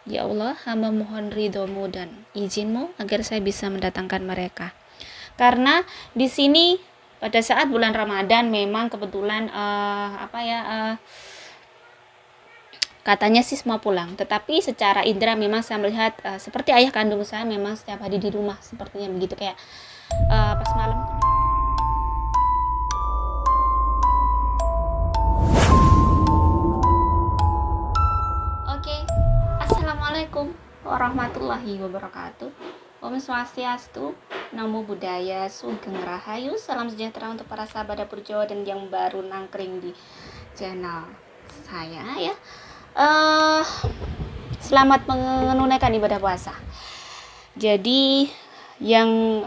Ya Allah, hamba mohon ridhomu dan izinmu agar saya bisa mendatangkan mereka. Karena di sini pada saat bulan Ramadan memang kebetulan katanya sih mau pulang, tetapi secara indera memang saya melihat seperti ayah kandung saya memang setiap hari di rumah sepertinya begitu, kayak pas malam. Oke, Assalamualaikum warahmatullahi wabarakatuh. Om Swastiastu, Namo Buddhaya, Sugeng Rahayu, salam sejahtera untuk para sahabat dapur Jawa dan yang baru nangkring di channel saya ya. Selamat menunaikan ibadah puasa. Jadi yang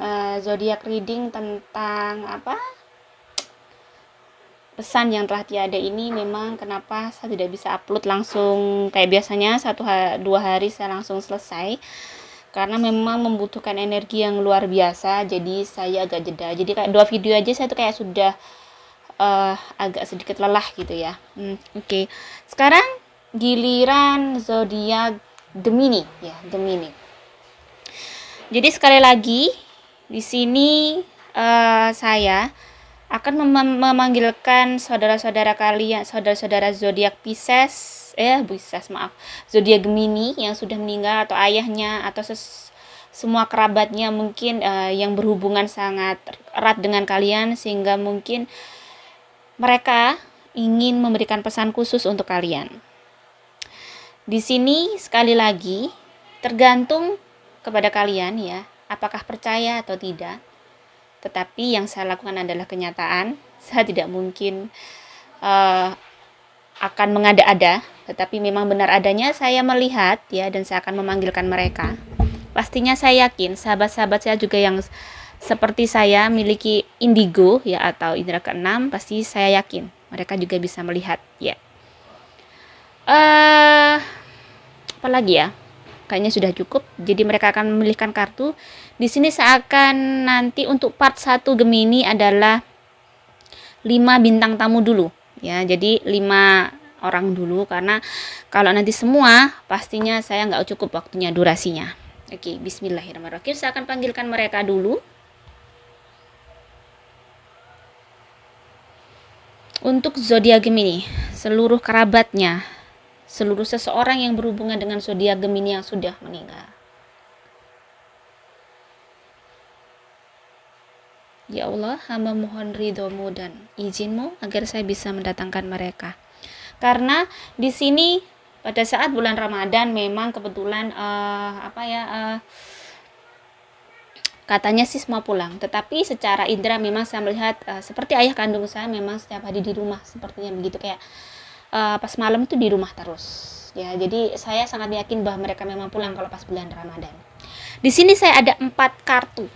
zodiak reading tentang pesan yang telah tiada ini, memang kenapa saya tidak bisa upload langsung kayak biasanya 1-2 hari saya langsung selesai, karena memang membutuhkan energi yang luar biasa. Jadi saya agak jeda, jadi kayak 2 video aja saya tuh kayak sudah agak sedikit lelah gitu ya. Oke. Sekarang giliran zodiak Gemini ya, Gemini. Jadi sekali lagi di sini saya akan memanggilkan saudara-saudara kalian, saudara-saudara zodiak Pisces, zodiak Gemini yang sudah meninggal, atau ayahnya, atau semua kerabatnya mungkin yang berhubungan sangat erat dengan kalian, sehingga mungkin mereka ingin memberikan pesan khusus untuk kalian. Di sini sekali lagi tergantung kepada kalian ya, apakah percaya atau tidak. Tetapi yang saya lakukan adalah kenyataan. Saya tidak mungkin akan mengada-ada, tetapi memang benar adanya saya melihat ya, dan saya akan memanggilkan mereka. Pastinya saya yakin sahabat-sahabat saya juga yang seperti saya memiliki indigo ya, atau indera keenam, pasti saya yakin mereka juga bisa melihat ya. Apalagi ya? Kayaknya sudah cukup. Jadi mereka akan memilihkan kartu. Di sini saya akan nanti untuk part 1 Gemini adalah 5 bintang tamu dulu ya. Jadi 5 orang dulu, karena kalau nanti semua pastinya saya nggak cukup waktunya, durasinya. Oke, bismillahirrahmanirrahim. Saya akan panggilkan mereka dulu. Untuk zodiak Gemini, seluruh kerabatnya, seluruh seseorang yang berhubungan dengan zodiak Gemini yang sudah meninggal. Ya Allah, hamba mohon ridhomu dan izinmu agar saya bisa mendatangkan mereka. Karena di sini pada saat bulan Ramadan memang kebetulan katanya sih mau pulang, tetapi secara indera memang saya melihat seperti ayah kandung saya memang setiap hari di rumah sepertinya begitu, kayak pas malam itu di rumah terus ya. Jadi saya sangat yakin bahwa mereka memang pulang kalau pas bulan Ramadan. Di sini saya ada 4 kartu.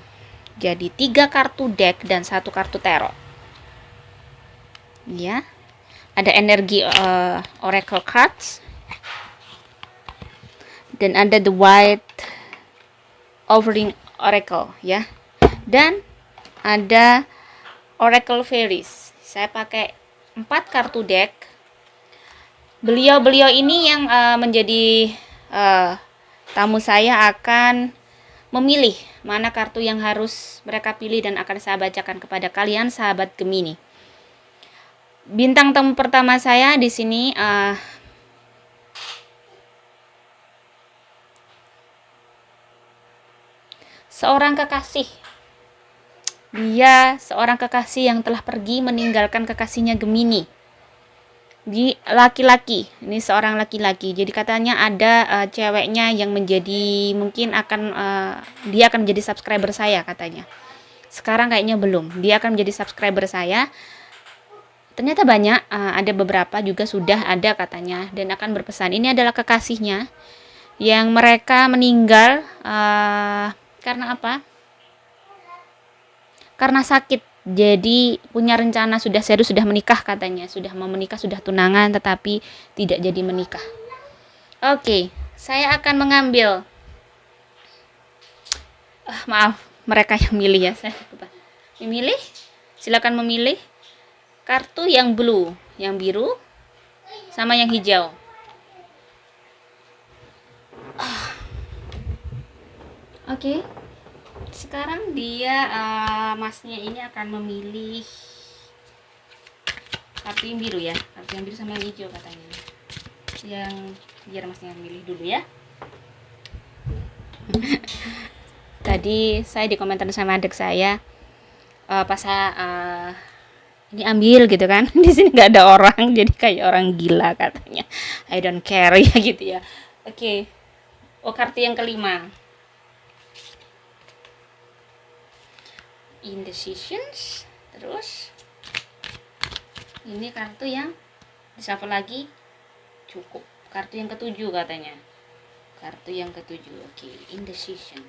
Jadi 3 kartu deck dan 1 kartu tarot. Ya. Ada energi oracle cards. Dan ada the white offering oracle ya. Dan ada oracle fairies. Saya pakai 4 kartu deck. Beliau-beliau ini yang menjadi tamu saya akan memilih mana kartu yang harus mereka pilih dan akan saya bacakan kepada kalian sahabat Gemini. Bintang tamu pertama saya di sini seorang kekasih. Dia seorang kekasih yang telah pergi meninggalkan kekasihnya Gemini. Di laki-laki, ini seorang laki-laki. Jadi katanya ada ceweknya yang menjadi mungkin akan dia akan menjadi subscriber saya katanya. Sekarang kayaknya belum. Dia akan menjadi subscriber saya. Ternyata banyak, ada beberapa juga sudah ada katanya, dan akan berpesan. Ini adalah kekasihnya yang mereka meninggal karena apa? Karena sakit. Jadi punya rencana, sudah serius, sudah menikah katanya, sudah mau menikah, sudah tunangan, tetapi tidak jadi menikah. Oke, saya akan mengambil maaf, mereka yang milih ya, saya lupa. Memilih, silakan memilih kartu yang blue, yang biru, sama yang hijau. Oke, sekarang masnya ini akan memilih kartu yang biru ya, kartu yang biru sama yang hijau katanya. Yang biar masnya milih dulu ya. Tadi saya dikomentar sama adik saya, ini ambil gitu kan. Di sini nggak ada orang, jadi kayak orang gila katanya. I don't care ya gitu ya. Oke. Oh, kartu yang kelima. Indecisions. Terus ini kartu yang dishuffle lagi. Cukup. Kartu yang ketujuh katanya. Kartu yang ketujuh. Oke, indecision.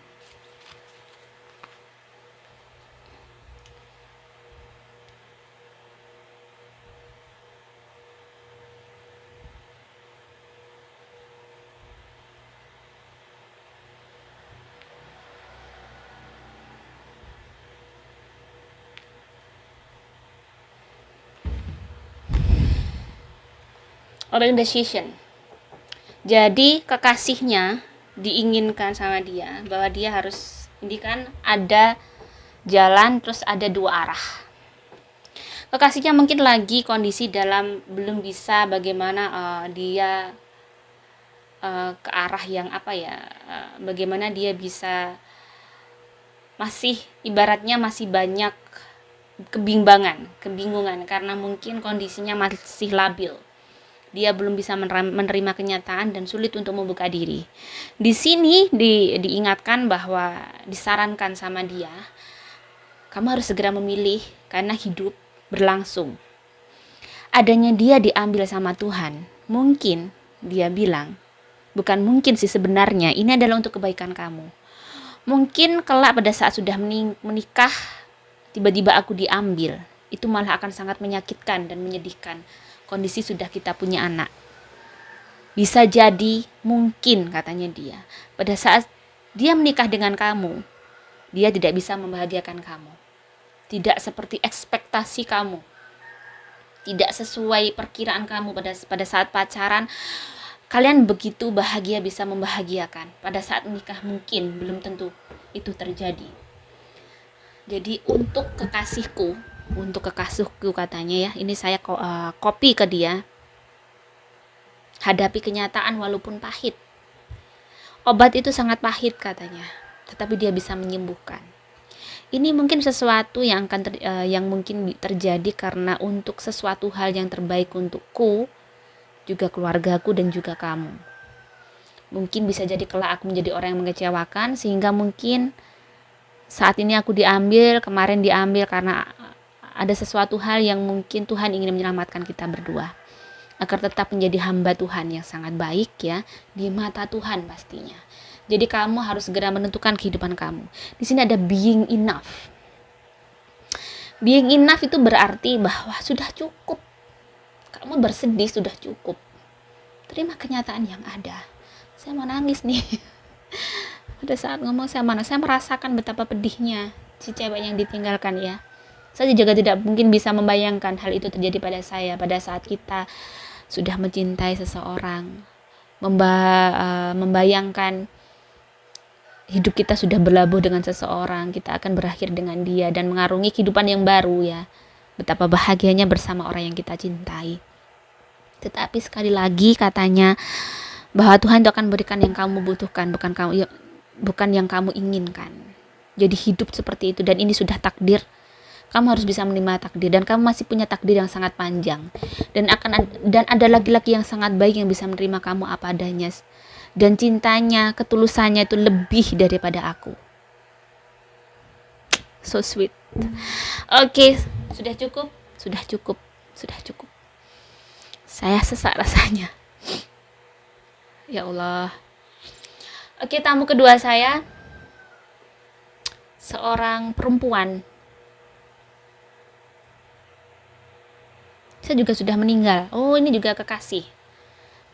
Orang decision. Jadi kekasihnya diinginkan sama dia bahwa dia harus, ini kan ada jalan terus ada dua arah. Kekasihnya mungkin lagi kondisi dalam belum bisa bagaimana dia ke arah yang apa ya, bagaimana dia bisa, masih ibaratnya masih banyak kebingungan karena mungkin kondisinya masih labil. Dia belum bisa menerima kenyataan dan sulit untuk membuka diri. Di sini diingatkan bahwa disarankan sama dia, kamu harus segera memilih karena hidup berlangsung. Adanya dia diambil sama Tuhan. Mungkin dia bilang, bukan mungkin sih sebenarnya, ini adalah untuk kebaikan kamu. Mungkin kelak pada saat sudah menikah, tiba-tiba aku diambil. Itu malah akan sangat menyakitkan dan menyedihkan. Kondisi sudah kita punya anak. Bisa jadi, mungkin katanya dia, pada saat dia menikah dengan kamu, dia tidak bisa membahagiakan kamu. Tidak seperti ekspektasi kamu. Tidak sesuai perkiraan kamu pada saat pacaran. Kalian begitu bahagia, bisa membahagiakan. Pada saat menikah mungkin belum tentu itu terjadi. Jadi untuk kekasihku katanya ya, ini saya copy ke dia. Hadapi kenyataan walaupun pahit. Obat itu sangat pahit katanya, tetapi dia bisa menyembuhkan. Ini mungkin sesuatu yang yang mungkin terjadi karena untuk sesuatu hal yang terbaik untukku, juga keluargaku dan juga kamu. Mungkin bisa jadi kelak aku menjadi orang yang mengecewakan, sehingga mungkin saat ini aku diambil, kemarin diambil karena ada sesuatu hal yang mungkin Tuhan ingin menyelamatkan kita berdua agar tetap menjadi hamba Tuhan yang sangat baik ya di mata Tuhan pastinya. Jadi kamu harus segera menentukan kehidupan kamu. Di sini ada being enough. Being enough itu berarti bahwa sudah cukup. Kamu bersedih sudah cukup. Terima kenyataan yang ada. Saya mau nangis nih. Pada saat ngomong saya merasakan betapa pedihnya si cewek yang ditinggalkan ya. Saya juga tidak mungkin bisa membayangkan hal itu terjadi pada saya pada saat kita sudah mencintai seseorang, membayangkan hidup kita sudah berlabuh dengan seseorang, kita akan berakhir dengan dia dan mengarungi kehidupan yang baru ya. Betapa bahagianya bersama orang yang kita cintai. Tetapi sekali lagi katanya bahwa Tuhan itu akan berikan yang kamu butuhkan, bukan yang kamu inginkan. Jadi hidup seperti itu, dan ini sudah takdir. Kamu harus bisa menerima takdir, dan kamu masih punya takdir yang sangat panjang, dan ada laki-laki yang sangat baik yang bisa menerima kamu apa adanya, dan cintanya, ketulusannya itu lebih daripada aku. So sweet. Oke, sudah cukup. Saya sesak rasanya. Ya Allah. Oke, tamu kedua saya seorang perempuan. Saya juga sudah meninggal. Oh, ini juga kekasih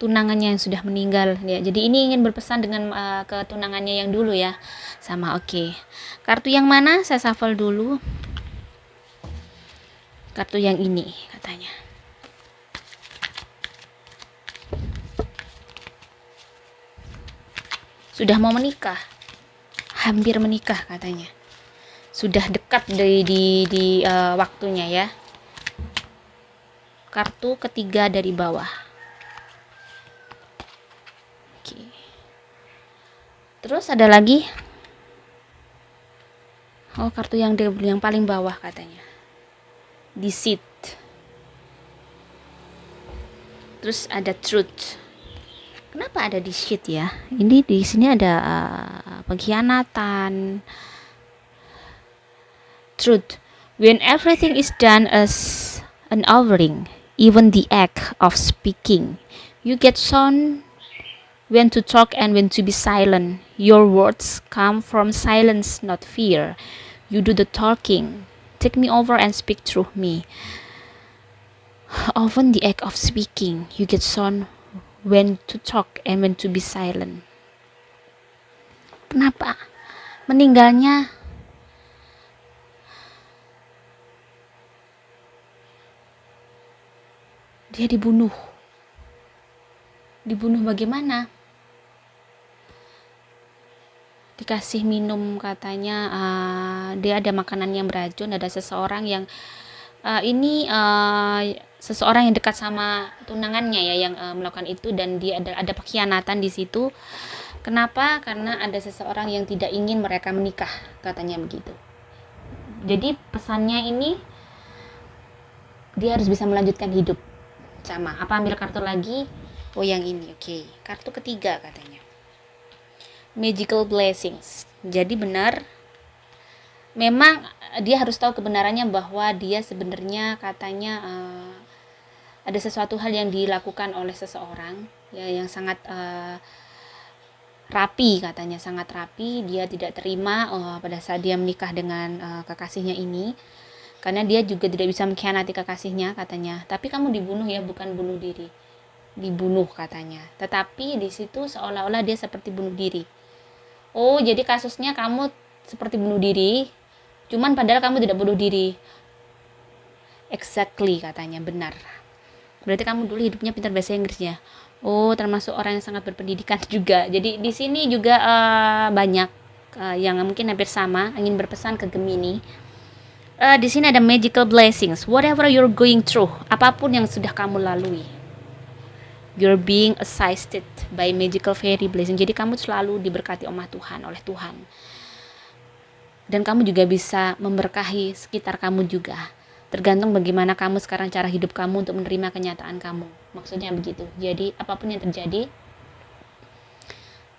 tunangannya yang sudah meninggal ya. Jadi ini ingin berpesan dengan ke tunangannya yang dulu ya. Sama oke. Kartu yang mana? Saya shuffle dulu. Kartu yang ini katanya. Sudah mau menikah. hampir menikah katanya. Sudah dekat waktunya ya. Kartu ketiga dari bawah. Oke. Terus ada lagi. Oh, kartu yang paling bawah katanya. Deceit. Terus ada truth. Kenapa ada deceit ya? Ini di sini ada pengkhianatan. Truth. When everything is done as an offering, even the act of speaking, you get shown when to talk and when to be silent. Your words come from silence, not fear. You do the talking. Take me over and speak through me. Often the act of speaking, you get shown when to talk and when to be silent. Kenapa? Meninggalnya dia dibunuh. Dibunuh bagaimana? Dikasih minum katanya, dia ada makanan yang beracun. Ada seseorang yang seseorang yang dekat sama tunangannya ya yang melakukan itu, dan dia ada pengkhianatan di situ. Kenapa? Karena ada seseorang yang tidak ingin mereka menikah, katanya begitu. Jadi pesannya ini dia harus bisa melanjutkan hidup. Sama. Apa ambil kartu lagi? Oh, yang ini. Oke. Kartu ketiga katanya. Magical blessings. Jadi benar, memang dia harus tahu kebenarannya bahwa dia sebenarnya katanya ada sesuatu hal yang dilakukan oleh seseorang ya yang sangat rapi, katanya sangat rapi. Dia tidak terima pada saat dia menikah dengan kekasihnya ini, karena dia juga tidak bisa mengkhianati kekasihnya katanya. Tapi kamu dibunuh ya, bukan bunuh diri. Dibunuh katanya. Tetapi di situ seolah-olah dia seperti bunuh diri. Oh, jadi kasusnya kamu seperti bunuh diri, cuman padahal kamu tidak bunuh diri. Exactly katanya, benar. Berarti kamu dulu hidupnya pintar bahasa Inggris ya. Oh, termasuk orang yang sangat berpendidikan juga. Jadi di sini juga banyak yang mungkin hampir sama, ingin berpesan ke Gemini. Di sini ada magical blessings. Whatever you're going through, apapun yang sudah kamu lalui, you're being assisted by magical fairy blessing. Jadi kamu selalu diberkati oleh Tuhan. Dan kamu juga bisa memberkahi sekitar kamu juga. Tergantung bagaimana kamu sekarang, cara hidup kamu untuk menerima kenyataan kamu. Maksudnya begitu. Jadi apapun yang terjadi,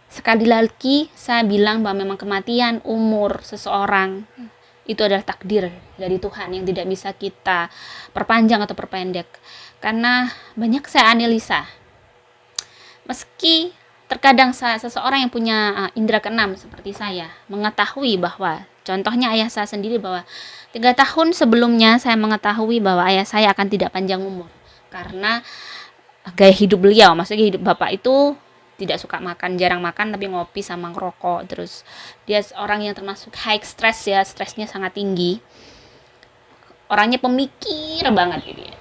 sekali lagi saya bilang bahwa memang kematian, umur seseorang itu adalah takdir dari Tuhan yang tidak bisa kita perpanjang atau perpendek. Karena banyak saya analisa, meski terkadang seseorang yang punya indera keenam seperti saya mengetahui bahwa, contohnya ayah saya sendiri, bahwa 3 tahun sebelumnya saya mengetahui bahwa ayah saya akan tidak panjang umur karena gaya hidup beliau. Maksudnya hidup bapak itu tidak suka makan, jarang makan, tapi ngopi sama ngerokok. Terus dia orang yang termasuk high stress ya, stresnya sangat tinggi. Orangnya pemikir banget gitu ya.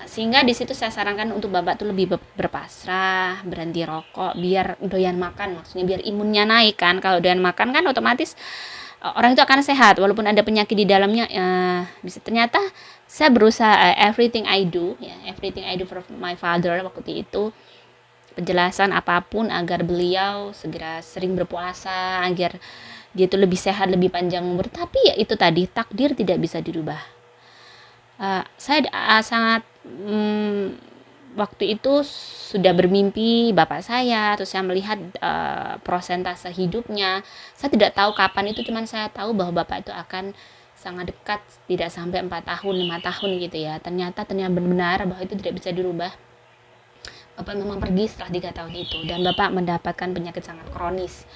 Sehingga di situ saya sarankan untuk bapak tuh lebih berpasrah, berhenti rokok, biar doyan makan, maksudnya biar imunnya naik kan. Kalau doyan makan kan otomatis orang itu akan sehat walaupun ada penyakit di dalamnya. Bisa ternyata saya berusaha everything I do for my father waktu itu, penjelasan apapun agar beliau segera sering berpuasa, agar dia itu lebih sehat, lebih panjang umur. Tapi ya itu tadi, takdir tidak bisa dirubah. Saya sangat waktu itu sudah bermimpi bapak saya, terus saya melihat prosentase hidupnya. Saya tidak tahu kapan itu, cuman saya tahu bahwa bapak itu akan sangat dekat, tidak sampai 4 tahun, 5 tahun gitu ya. Ternyata benar bahwa itu tidak bisa dirubah. Bapak memang pergi setelah 3 tahun itu, dan bapak mendapatkan penyakit sangat kronis.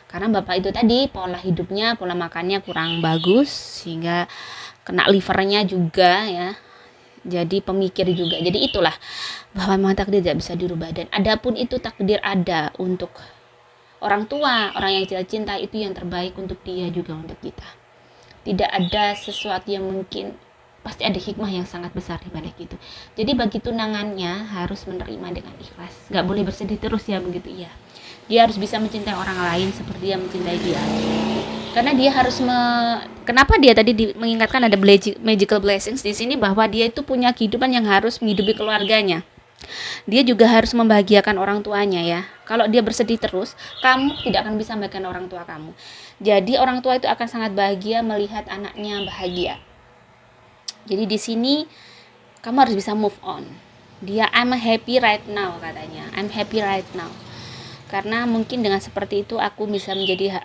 Karena bapak itu tadi pola hidupnya, pola makannya kurang bagus, sehingga kena livernya juga ya. Jadi pemikir juga. Jadi itulah bahwa memang takdir tidak bisa dirubah. Dan adapun itu takdir ada untuk orang tua, orang yang kita cinta, itu yang terbaik untuk dia juga untuk kita. Tidak ada sesuatu yang mungkin, pasti ada hikmah yang sangat besar di balik itu. Jadi bagi tunangannya harus menerima dengan ikhlas. Gak boleh bersedih terus ya begitu ya. Dia harus bisa mencintai orang lain seperti dia mencintai dia. Karena dia harus kenapa dia tadi mengingatkan ada magical blessings di sini, bahwa dia itu punya kehidupan yang harus menghidupi keluarganya. Dia juga harus membahagiakan orang tuanya ya. Kalau dia bersedih terus, kamu tidak akan bisa membahagiakan orang tua kamu. Jadi orang tua itu akan sangat bahagia melihat anaknya bahagia. Jadi di sini kamu harus bisa move on. Dia I'm happy right now katanya. I'm happy right now. Karena mungkin dengan seperti itu aku bisa menjadi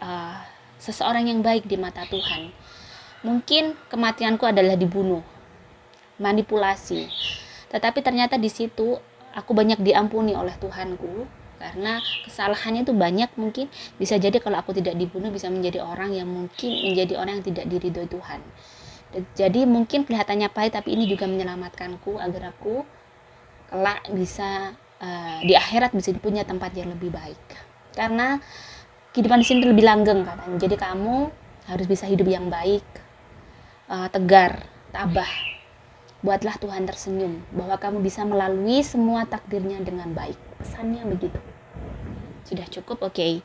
seseorang yang baik di mata Tuhan. Mungkin kematianku adalah dibunuh, manipulasi. Tetapi ternyata di situ aku banyak diampuni oleh Tuhanku, karena kesalahannya itu banyak. Mungkin bisa jadi kalau aku tidak dibunuh bisa menjadi orang yang mungkin menjadi orang yang tidak diridhoi Tuhan. Jadi mungkin kelihatannya pahit, tapi ini juga menyelamatkanku agar aku kelak bisa di akhirat bisa punya tempat yang lebih baik. Karena kehidupan di sini lebih langgeng katanya. Jadi kamu harus bisa hidup yang baik, tegar, tabah. Buatlah Tuhan tersenyum bahwa kamu bisa melalui semua takdirnya dengan baik. Pesannya begitu. Sudah cukup, oke.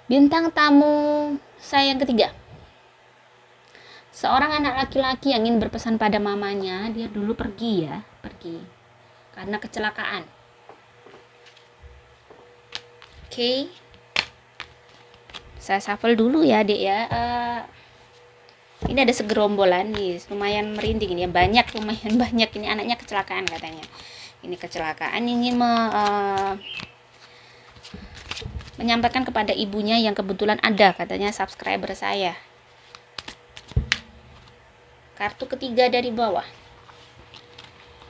Bintang tamu saya yang ketiga. Seorang anak laki-laki yang ingin berpesan pada mamanya, dia dulu pergi karena kecelakaan. Oke. Saya shuffle dulu ya, Dek ya. Ini ada segerombolan nih, lumayan merinding ini ya, lumayan banyak ini anaknya kecelakaan katanya. Ini kecelakaan ingin menyampaikan kepada ibunya yang kebetulan ada katanya subscriber saya. Kartu ketiga dari bawah.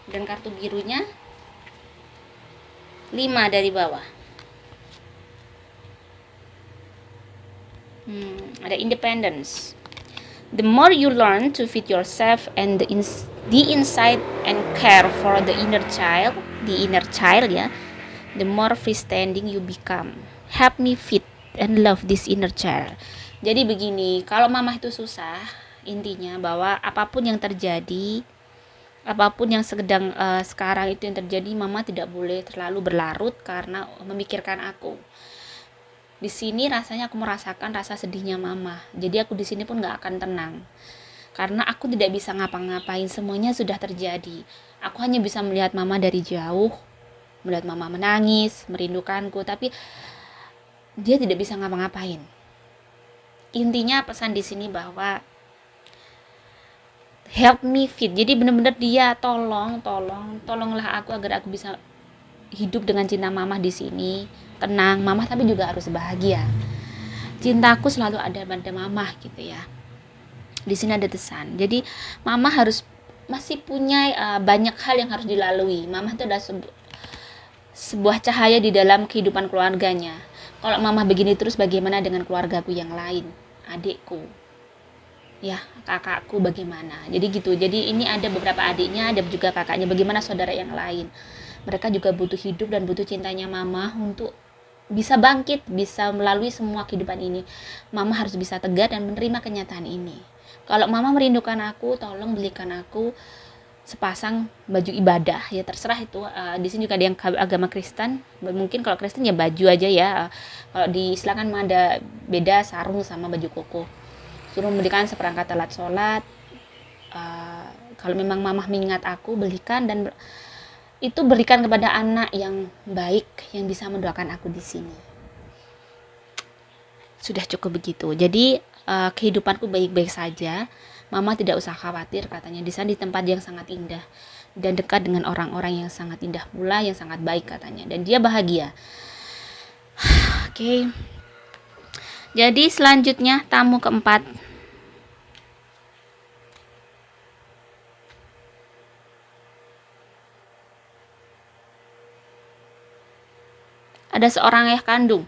Dan kartu birunya 5 dari bawah. Ada independence. The more you learn to feed yourself and the inside and care for the inner child ya, the more freestanding you become. Help me feed and love this inner child. Jadi begini, kalau mama itu susah, intinya bahwa apapun yang terjadi, apapun yang sedang sekarang itu yang terjadi, mama tidak boleh terlalu berlarut karena memikirkan aku. Di sini rasanya aku merasakan rasa sedihnya mama. Jadi aku di sini pun nggak akan tenang. Karena aku tidak bisa ngapa-ngapain, semuanya sudah terjadi. Aku hanya bisa melihat mama dari jauh, melihat mama menangis, merindukanku, tapi dia tidak bisa ngapa-ngapain. Intinya pesan di sini bahwa help me feed. Jadi benar-benar dia tolonglah aku agar aku bisa hidup dengan cinta mama di sini. Tenang, mama tapi juga harus bahagia. Cintaku selalu ada pada mama gitu ya. Di sini ada pesan. Jadi mama harus masih punya banyak hal yang harus dilalui. Mama itu adalah sebuah cahaya di dalam kehidupan keluarganya. Kalau mama begini terus, bagaimana dengan keluargaku yang lain, adikku, ya kakakku bagaimana? Jadi gitu. Jadi ini ada beberapa adiknya, ada juga kakaknya. Bagaimana saudara yang lain? Mereka juga butuh hidup dan butuh cintanya mama untuk bisa bangkit, bisa melalui semua kehidupan ini. Mama harus bisa tegar dan menerima kenyataan ini. Kalau mama merindukan aku, tolong belikan aku sepasang baju ibadah. Ya terserah itu. Di sini juga ada yang agama Kristen. Mungkin kalau Kristen ya baju aja ya. Kalau di Islam kan ada beda sarung sama baju koko. Suruh belikan seperangkat alat sholat. Kalau memang mama mengingat aku, belikan, dan itu berikan kepada anak yang baik yang bisa mendoakan aku di sini. Sudah cukup begitu. Jadi kehidupanku baik-baik saja. Mama tidak usah khawatir katanya. Di sana di tempat yang sangat indah dan dekat dengan orang-orang yang sangat indah pula, yang sangat baik katanya. Dan dia bahagia. Oke. Jadi selanjutnya tamu keempat. Ada seorang ayah kandung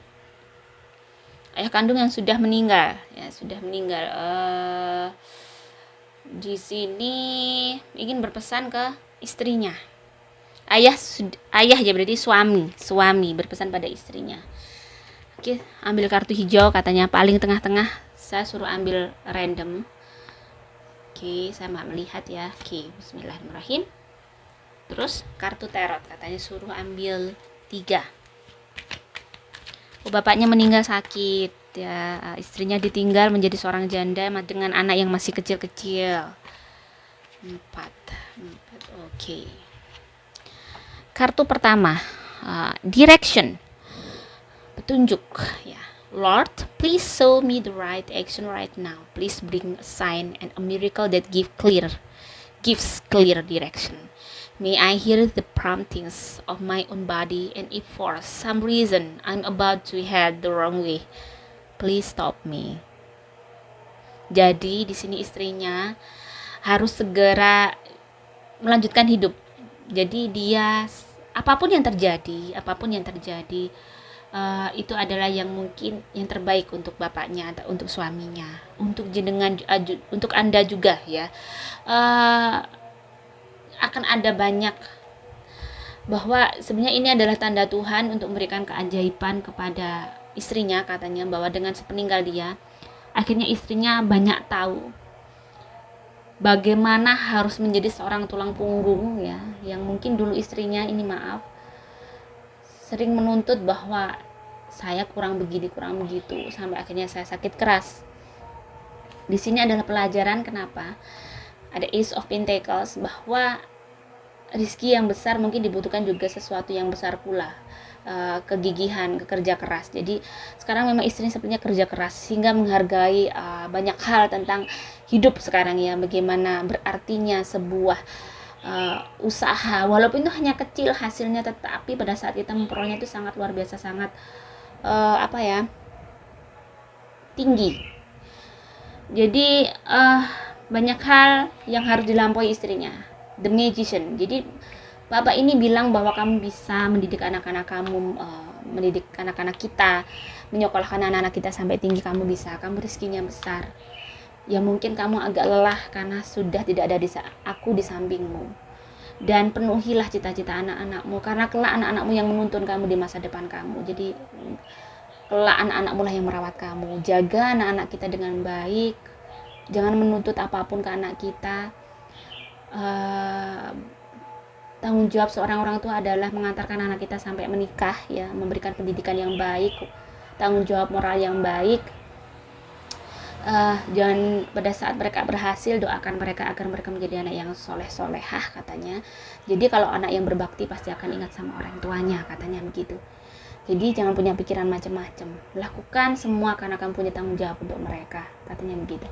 yang sudah meninggal ya, di sini ingin berpesan ke istrinya. Ayah ya, berarti suami berpesan pada istrinya. Oke, ambil kartu hijau katanya, paling tengah-tengah. Saya suruh ambil random. Oke, saya mau melihat ya. Oke, bismillahirrahmanirrahim. Terus kartu tarot katanya suruh ambil 3. Bapaknya meninggal sakit. ya, istrinya ditinggal menjadi seorang janda dengan anak yang masih kecil-kecil. 4. Oke. Kartu pertama, direction, petunjuk ya. Lord, please show me the right action right now. Please bring a sign and a miracle that gives clear direction. May I hear the promptings of my own body, and if for some reason I'm about to head the wrong way, please stop me. Jadi di sini istrinya harus segera melanjutkan hidup. Jadi dia apapun yang terjadi, itu adalah yang mungkin yang terbaik untuk bapaknya, untuk suaminya, untuk jenengan, untuk Anda juga ya. Akan ada banyak, bahwa sebenarnya ini adalah tanda Tuhan untuk memberikan keajaiban kepada istrinya, katanya, bahwa dengan sepeninggal dia, akhirnya istrinya banyak tahu bagaimana harus menjadi seorang tulang punggung ya, yang mungkin dulu istrinya ini sering menuntut bahwa saya kurang begini, kurang begitu, sampai akhirnya saya sakit keras. Di sini adalah pelajaran kenapa ada Ace of Pentacles, bahwa rezeki yang besar mungkin dibutuhkan juga sesuatu yang besar pula, kegigihan, kerja keras. Jadi sekarang memang istrinya sepertinya kerja keras sehingga menghargai banyak hal tentang hidup sekarang ya, bagaimana berartinya sebuah usaha, walaupun itu hanya kecil hasilnya, tetapi pada saat kita memperolehnya itu sangat luar biasa, sangat tinggi. Jadi banyak hal yang harus dilampaui istrinya. The Magician. Jadi bapak ini bilang bahwa kamu bisa mendidik anak-anak kamu, mendidik anak-anak kita, menyekolahkan anak-anak kita sampai tinggi, kamu bisa, kamu rezekinya besar. Ya mungkin kamu agak lelah karena sudah tidak ada aku di sampingmu. Dan penuhilah cita-cita anak-anakmu, karena kelak anak-anakmu yang menuntun kamu di masa depan kamu. Jadi kelak anak-anakmu lah yang merawat kamu. Jaga anak-anak kita dengan baik, jangan menuntut apapun ke anak kita. Tanggung jawab seorang orang tua adalah mengantarkan anak kita sampai menikah ya, memberikan pendidikan yang baik, tanggung jawab moral yang baik. Jangan pada saat mereka berhasil, doakan mereka agar mereka menjadi anak yang solehah, katanya. Jadi kalau anak yang berbakti pasti akan ingat sama orang tuanya, katanya begitu. Jadi jangan punya pikiran macam-macam, lakukan semua karena kamu punya tanggung jawab untuk mereka, katanya begitu.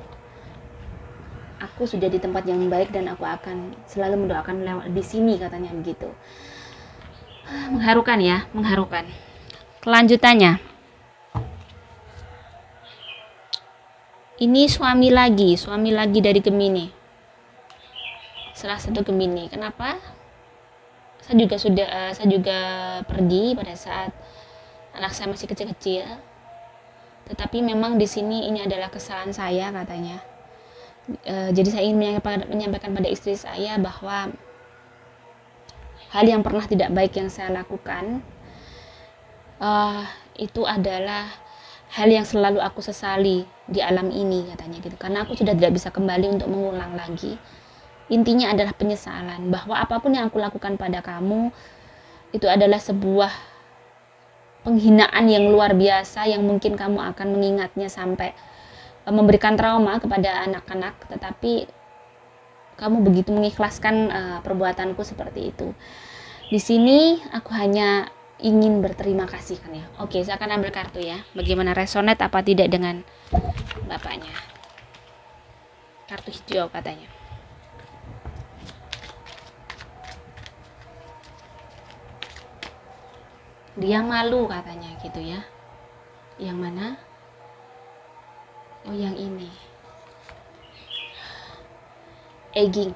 Aku sudah di tempat yang baik dan aku akan selalu mendoakan lewat di sini, katanya begitu. Mengharukan ya, mengharukan. Kelanjutannya, ini suami lagi dari Gemini. Salah satu Gemini. Kenapa? Saya juga pergi pada saat anak saya masih kecil-kecil. Tetapi memang di sini ini adalah kesalahan saya, katanya. Jadi saya ingin menyampaikan pada istri saya bahwa hal yang pernah tidak baik yang saya lakukan itu adalah hal yang selalu aku sesali di alam ini, katanya gitu, karena aku sudah tidak bisa kembali untuk mengulang lagi. Intinya adalah penyesalan, bahwa apapun yang aku lakukan pada kamu itu adalah sebuah penghinaan yang luar biasa, yang mungkin kamu akan mengingatnya sampai memberikan trauma kepada anak-anak, tetapi kamu begitu mengikhlaskan perbuatanku seperti itu. Di sini aku hanya ingin berterima kasih, kan ya. Oke, saya akan ambil kartu ya. Bagaimana resonate apa tidak dengan bapaknya? Kartu hijau, katanya. Dia malu, katanya gitu ya. Yang mana? Oh, yang ini. Egging.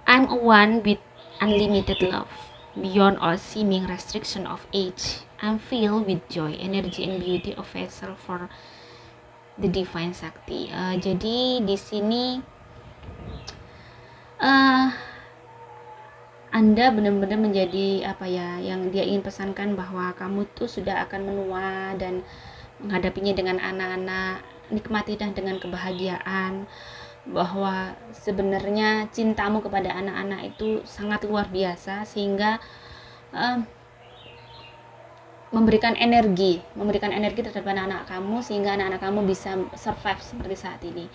I'm a one with unlimited love, beyond all seeming restriction of age. I'm filled with joy, energy, and beauty of vessel for the divine Sakti. Jadi di sini Anda benar-benar menjadi apa ya, yang dia ingin pesankan, bahwa kamu tuh sudah akan menua dan menghadapinya dengan anak-anak, nikmatilah dengan kebahagiaan, bahwa sebenarnya cintamu kepada anak-anak itu sangat luar biasa, sehingga memberikan energi terhadap anak-anak kamu sehingga anak-anak kamu bisa survive seperti saat ini.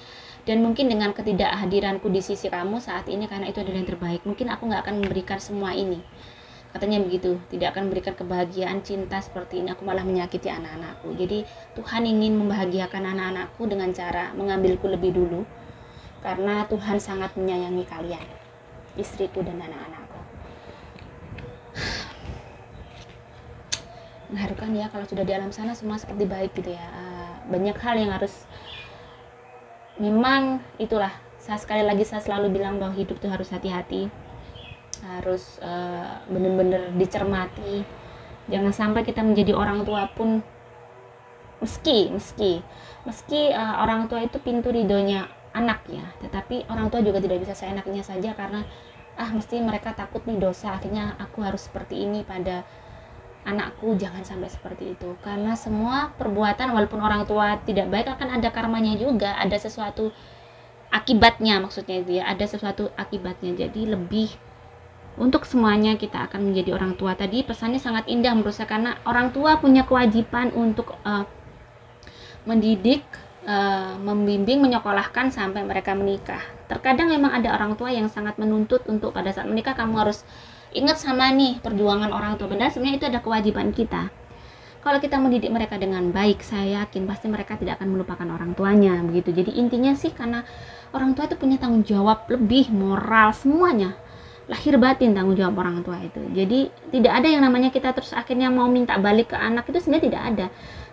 Dan mungkin dengan ketidakhadiranku di sisi kamu saat ini, karena itu adalah yang terbaik, mungkin aku nggak akan memberikan semua ini, katanya begitu, tidak akan memberikan kebahagiaan cinta seperti ini, aku malah menyakiti anak-anakku. Jadi Tuhan ingin membahagiakan anak-anakku dengan cara mengambilku lebih dulu, karena Tuhan sangat menyayangi kalian, istriku dan anak-anakku. Mengharukan ya kalau sudah di alam sana semua seperti baik gitu ya. Banyak hal yang harus, memang itulah, sekali lagi saya selalu bilang bahwa hidup tuh harus hati-hati, harus benar-benar dicermati. Jangan sampai kita menjadi orang tua pun, meski orang tua itu pintu ridhonya anak ya, tetapi orang tua juga tidak bisa seenaknya saja karena mesti mereka takut nih dosa, akhirnya aku harus seperti ini pada anakku. Jangan sampai seperti itu, karena semua perbuatan walaupun orang tua tidak baik akan ada karmanya juga, ada sesuatu akibatnya, maksudnya itu ya, ada sesuatu akibatnya. Jadi lebih untuk semuanya kita akan menjadi orang tua. Tadi pesannya sangat indah menurut saya, karena orang tua punya kewajiban untuk mendidik, membimbing, menyekolahkan sampai mereka menikah. Terkadang memang ada orang tua yang sangat menuntut untuk pada saat menikah kamu harus ingat sama nih perjuangan orang tua. Benar, sebenarnya itu ada kewajiban kita. Kalau kita mendidik mereka dengan baik, saya yakin pasti mereka tidak akan melupakan orang tuanya, begitu. Jadi intinya sih, karena orang tua itu punya tanggung jawab lebih, moral, semuanya, lahir batin tanggung jawab orang tua itu. Jadi tidak ada yang namanya kita terus akhirnya mau minta balik ke anak, itu sebenarnya tidak ada.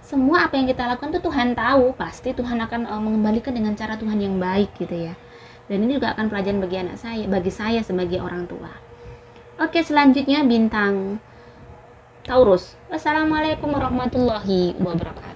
Semua apa yang kita lakukan tuh Tuhan tahu, pasti Tuhan akan mengembalikan dengan cara Tuhan yang baik gitu ya. Dan ini juga akan pelajaran bagi saya sebagai orang tua. Oke, selanjutnya bintang Taurus. Wassalamualaikum warahmatullahi wabarakatuh.